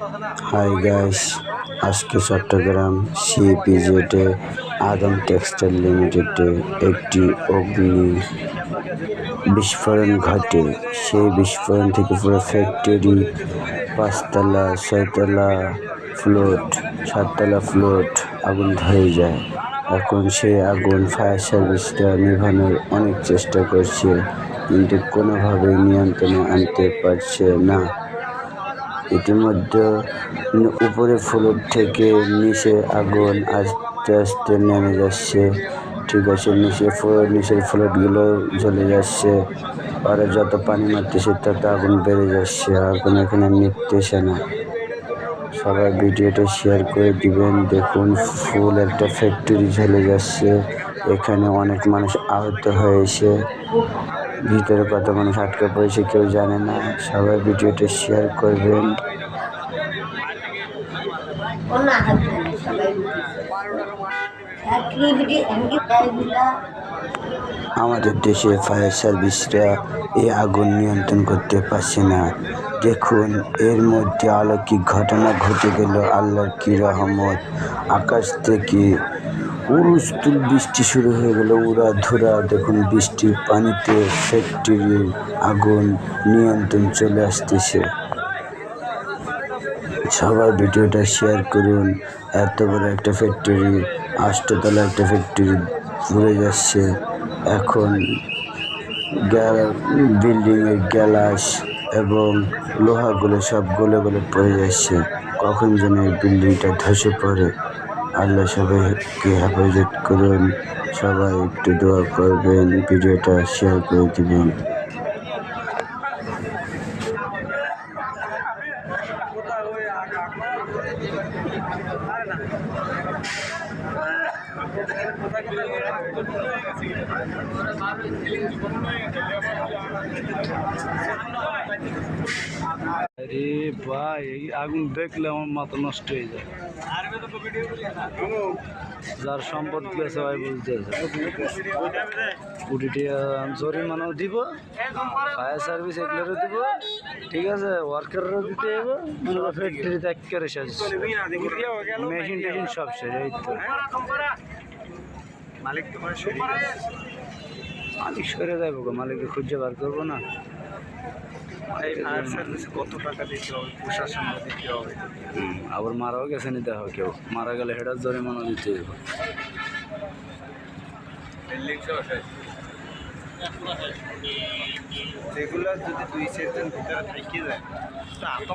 Hi guys, আজকে চট্টগ্রাম সিপিজেডে আদম textile লিমিটেডে একটি অগ্নি বিস্ফোরণ ঘটে। সেই বিস্ফোরণ থেকে পুরো ফ্যাক্টরি 5 তলা 6 তলা ফ্লোট 7 তলা ফ্লোট আগুন ধরে যায়। এখন সেই আগুন ফায়ার সার্ভিসরা নেভানোর অনেক চেষ্টা করছে, কিন্তু কোনোভাবেই নিয়ন্ত্রণে আনতে পারছে না। ইতিমধ্যে উপরে ফ্লোর থেকে নিচে আগুন আস্তে আস্তে নেমে যাচ্ছে। ঠিক আছে, নিচের ফ্লোরগুলো জ্বলে যাচ্ছে। আর যত পানি মারতেছে তত আগুন বেড়ে যাচ্ছে। আগুন এখানে নিভতেছে না। সবাই ভিডিওটা শেয়ার করে দিবেন। দেখুন, ফুল একটা ফ্যাক্টরি জ্বলে যাচ্ছে। এখানে অনেক মানুষ আহত হয়েছে। ভিতরে কত মানুষ আটকে পড়েছে কেউ জানে না। সবাই ভিডিওটা শেয়ার করবেন। আমাদের দেশে ফায়ার সার্ভিসরা এই আগুন নিয়ন্ত্রণ করতে পারছে না। দেখুন, এর মধ্যে অলৌকিক ঘটনা ঘটে গেল। আল্লাহর কি রহমত! আকাশ থেকে উড়ুস্তুল বৃষ্টি শুরু হয়ে গেল, উড়াধুরা। দেখুন, বৃষ্টির পানিতে ফ্যাক্টরির আগুন নিয়ন্ত্রণ চলে আসতেছে। সবাই ভিডিওটা শেয়ার করুন। এত বড় একটা ফ্যাক্টরি, 8 তলা একটা ফ্যাক্টরি পুড়ে যাচ্ছে। এখন বিল্ডিংয়ের গ্লাস এবং লোহাগুলো সব গলে গলে পড়ে যাচ্ছে। কখন যেন এই বিল্ডিংটা ধসে পড়ে। আল্লাহ সবাইকে হেফাজত করুন। সবাই একটু দোয়া করবেন, ভিডিওটা শেয়ার করে দিবেন। আরে ভাই, এই আগুন দেখলে আমার মাথা নষ্ট হয়ে যায়। যার সম্পদ গেছে ভাই বুঝতেছে। কোটিটা জরিমানাও দিব, ফায়ার সার্ভিস এগুলোরও দিব, ঠিক আছে, ওয়ার্কাররাও দিতে হবে। ফ্যাক্টরিতে একেবারে শেষ, মেশিন টেশিন সব শেষ। এই তো মালিক সরে যাবো, মালিককে খুঁজে বার করবো না। কত টাকা দিতে হবে, প্রশাসন দিতে হবে। আবার মারাও গেছে, নিতে হবে। কেউ মারা গেলে হেটার জরিমানা দিতে হবে। এগুলা যদি 2-4 দিন ভিতরে থেকে যায়।